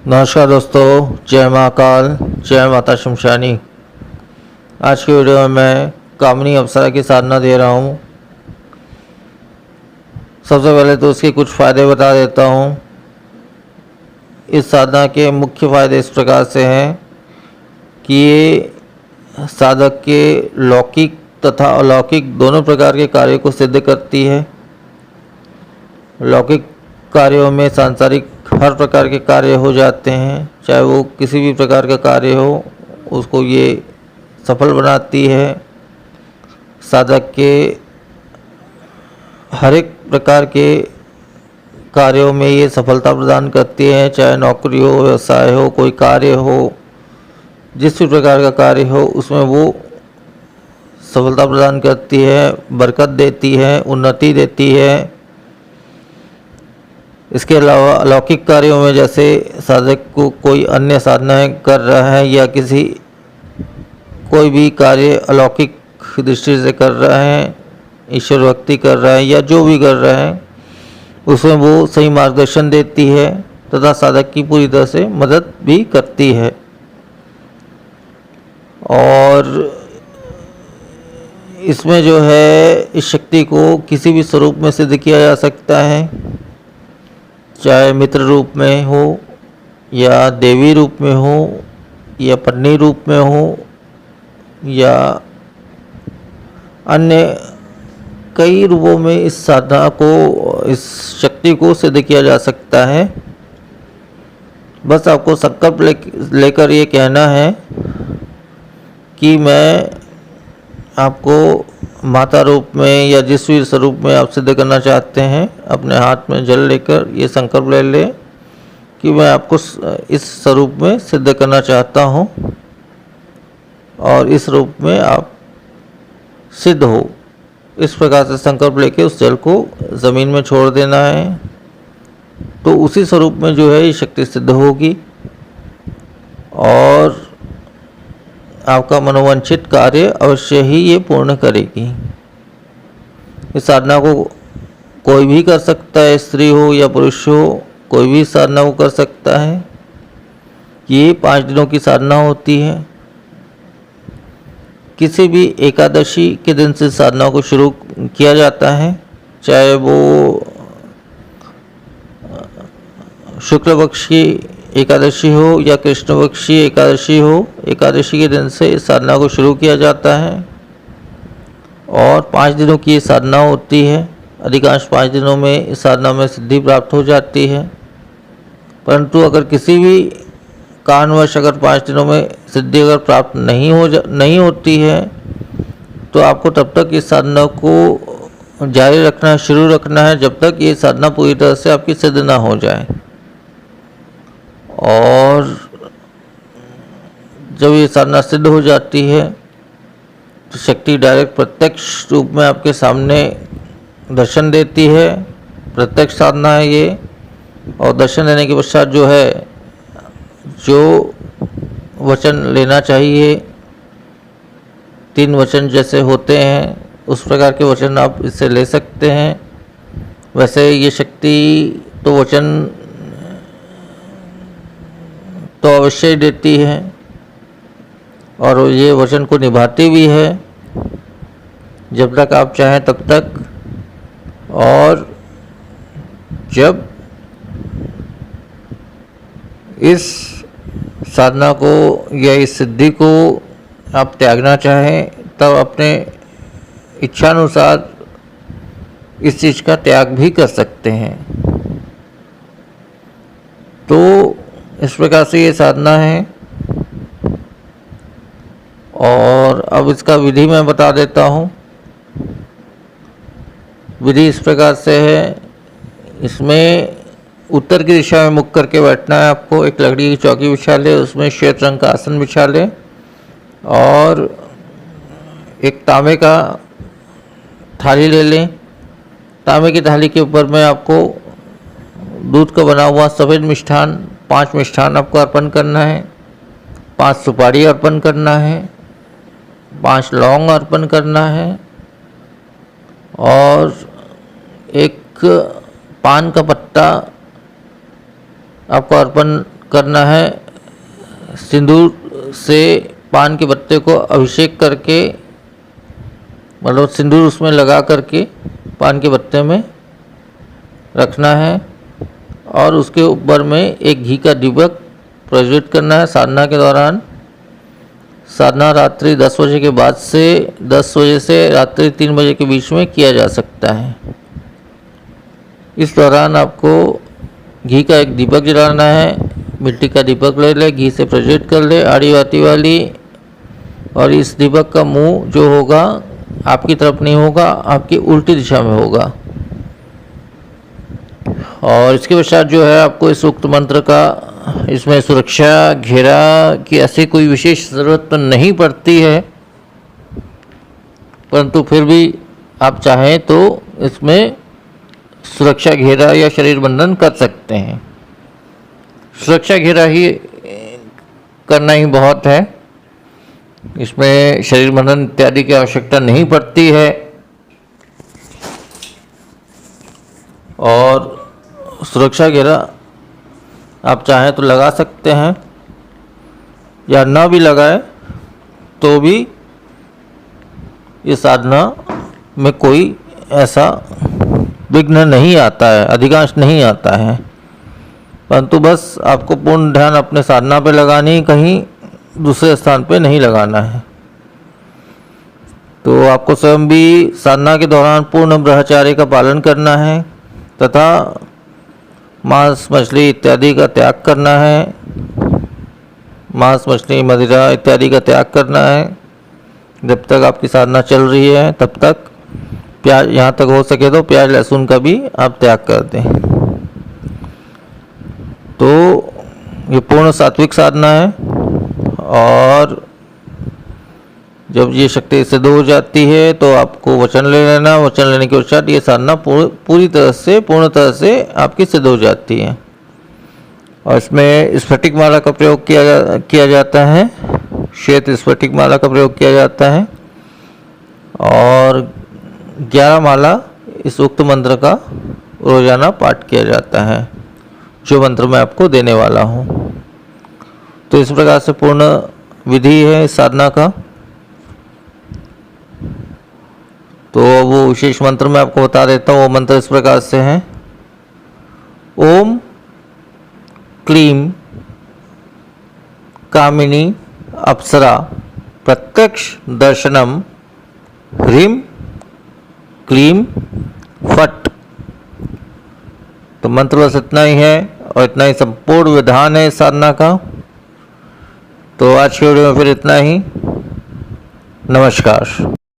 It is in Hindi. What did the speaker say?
नमस्कार दोस्तों, जय महाकाल, जय माता शमशानी। आज की वीडियो में मैं कामनी अप्सरा की साधना दे रहा हूँ। सबसे पहले तो उसके कुछ फ़ायदे बता देता हूँ। इस साधना के मुख्य फ़ायदे इस प्रकार से हैं कि ये साधक के लौकिक तथा अलौकिक दोनों प्रकार के कार्यों को सिद्ध करती है। लौकिक कार्यों में सांसारिक हर प्रकार के कार्य हो जाते हैं, चाहे वो किसी भी प्रकार का कार्य हो, उसको ये सफल बनाती है। साधक के हर एक प्रकार के कार्यों में ये सफलता प्रदान करती है, चाहे नौकरी हो, व्यवसाय हो, कोई कार्य हो, जिस भी प्रकार का कार्य हो उसमें वो सफलता प्रदान करती है, बरकत देती है, उन्नति देती है। इसके अलावा अलौकिक कार्यों में जैसे साधक को कोई अन्य साधनाएं कर रहा है या कोई भी कार्य अलौकिक दृष्टि से कर रहा है, ईश्वर भक्ति कर रहा है या जो भी कर रहा है, उसमें वो सही मार्गदर्शन देती है तथा साधक की पूरी तरह से मदद भी करती है। और इसमें जो है इस शक्ति को किसी भी स्वरूप में सिद्ध किया जा सकता है, चाहे मित्र रूप में हो या देवी रूप में हो या पत्नी रूप में हो या अन्य कई रूपों में इस साधना को, इस शक्ति को सिद्ध किया जा सकता है। बस आपको संकल्प लेकर ये कहना है कि मैं आपको माता रूप में या जिस भी स्वरूप में आप सिद्ध करना चाहते हैं, अपने हाथ में जल लेकर ये संकल्प ले लें कि मैं आपको इस स्वरूप में सिद्ध करना चाहता हूँ और इस रूप में आप सिद्ध हो। इस प्रकार से संकल्प लेके उस जल को ज़मीन में छोड़ देना है, तो उसी स्वरूप में जो है ये शक्ति सिद्ध होगी और आपका मनोवांछित कार्य अवश्य ही ये पूर्ण करेगी। इस साधना को कोई भी कर सकता है, स्त्री हो या पुरुष हो, कोई भी साधना को कर सकता है। ये 5 दिनों की साधना होती है। किसी भी एकादशी के दिन से साधना को शुरू किया जाता है, चाहे वो शुक्ल पक्ष की एकादशी हो या कृष्ण पक्षी एकादशी हो। एकादशी के दिन से इस साधना को शुरू किया जाता है और 5 दिनों की ये साधना होती है। अधिकांश 5 दिनों में इस साधना में सिद्धि प्राप्त हो जाती है, परंतु अगर किसी भी कारणवश अगर 5 दिनों में सिद्धि अगर प्राप्त नहीं होती है, तो आपको तब तक इस साधना को जारी रखना है, शुरू रखना है, जब तक ये साधना पूरी तरह से आपकी सिद्ध ना हो जाए। और जब ये साधना सिद्ध हो जाती है तो शक्ति डायरेक्ट प्रत्यक्ष रूप में आपके सामने दर्शन देती है। प्रत्यक्ष साधना है ये, और दर्शन देने के पश्चात जो है, जो वचन लेना चाहिए, 3 वचन जैसे होते हैं उस प्रकार के वचन आप इससे ले सकते हैं। वैसे ये शक्ति तो वचन तो अवश्य ही देती है और ये वचन को निभाती भी है, जब तक आप चाहें तब तक। और जब इस साधना को या इस सिद्धि को आप त्यागना चाहें, तब अपने इच्छानुसार इस चीज़ का त्याग भी कर सकते हैं। तो इस प्रकार से ये साधना है। और अब इसका विधि मैं बता देता हूँ। विधि इस प्रकार से है, इसमें उत्तर की दिशा में मुख करके बैठना है आपको। एक लकड़ी की चौकी बिछा ले, उसमें श्वेत रंग का आसन बिछा ले और एक तांबे का थाली ले लें। तांबे की थाली के ऊपर में आपको दूध का बना हुआ सफ़ेद मिष्ठान, 5 मिष्ठान आपको अर्पण करना है, 5 सुपारी अर्पण करना है, 5 लौंग अर्पण करना है और एक पान का पत्ता आपको अर्पण करना है। सिंदूर से पान के पत्ते को अभिषेक करके, मतलब सिंदूर उसमें लगा करके पान के पत्ते में रखना है और उसके ऊपर में एक घी का दीपक प्रज्वलित करना है साधना के दौरान। साधना रात्रि 10 बजे के बाद से 10 बजे से रात्रि 3 बजे के बीच में किया जा सकता है। इस दौरान आपको घी का एक दीपक जलाना है। मिट्टी का दीपक ले ले, घी से प्रज्वलित कर ले आड़ी बाती वाली, और इस दीपक का मुंह जो होगा आपकी तरफ नहीं होगा, आपकी उल्टी दिशा में होगा। और इसके पश्चात जो है आपको इस उक्त मंत्र का, इसमें सुरक्षा घेरा की ऐसी कोई विशेष ज़रूरत तो नहीं पड़ती है, परंतु फिर भी आप चाहें तो इसमें सुरक्षा घेरा या शरीर बंधन कर सकते हैं। सुरक्षा घेरा ही करना ही बहुत है, इसमें शरीर बंधन इत्यादि की आवश्यकता नहीं पड़ती है। और सुरक्षा घेरा आप चाहें तो लगा सकते हैं, या ना भी लगाए तो भी इस साधना में कोई ऐसा विघ्न नहीं आता है, अधिकांश नहीं आता है। परंतु बस आपको पूर्ण ध्यान अपने साधना पे लगानी, कहीं दूसरे स्थान पे नहीं लगाना है। तो आपको स्वयं भी साधना के दौरान पूर्ण ब्रह्मचार्य का पालन करना है तथा मांस मछली इत्यादि का त्याग करना है। मांस मछली मदिरा इत्यादि का त्याग करना है। जब तक आपकी साधना चल रही है तब तक प्याज, यहाँ तक हो सके तो प्याज लहसुन का भी आप त्याग कर दें। तो ये पूर्ण सात्विक साधना है। और जब ये शक्ति सिद्ध हो जाती है तो आपको वचन ले लेना। वचन लेने के पश्चात ये साधना पूरी तरह से, पूर्ण तरह से आपकी सिद्ध हो जाती है। और इसमें स्फटिक माला का प्रयोग किया जाता है। श्वेत स्फटिक माला का प्रयोग किया जाता है और 11 माला इस उक्त मंत्र का रोजाना पाठ किया जाता है, जो मंत्र मैं आपको देने वाला हूँ। तो इस प्रकार से पूर्ण विधि है इस साधना का। तो वो विशेष मंत्र मैं आपको बता देता हूँ। वो मंत्र इस प्रकार से है: ओम क्लीम कामिनी अप्सरा प्रत्यक्ष दर्शनम ह्रीम क्लीम फट। तो मंत्र बस इतना ही है और इतना ही संपूर्ण विधान है इस साधना का। तो आज के वीडियो में फिर इतना ही। नमस्कार।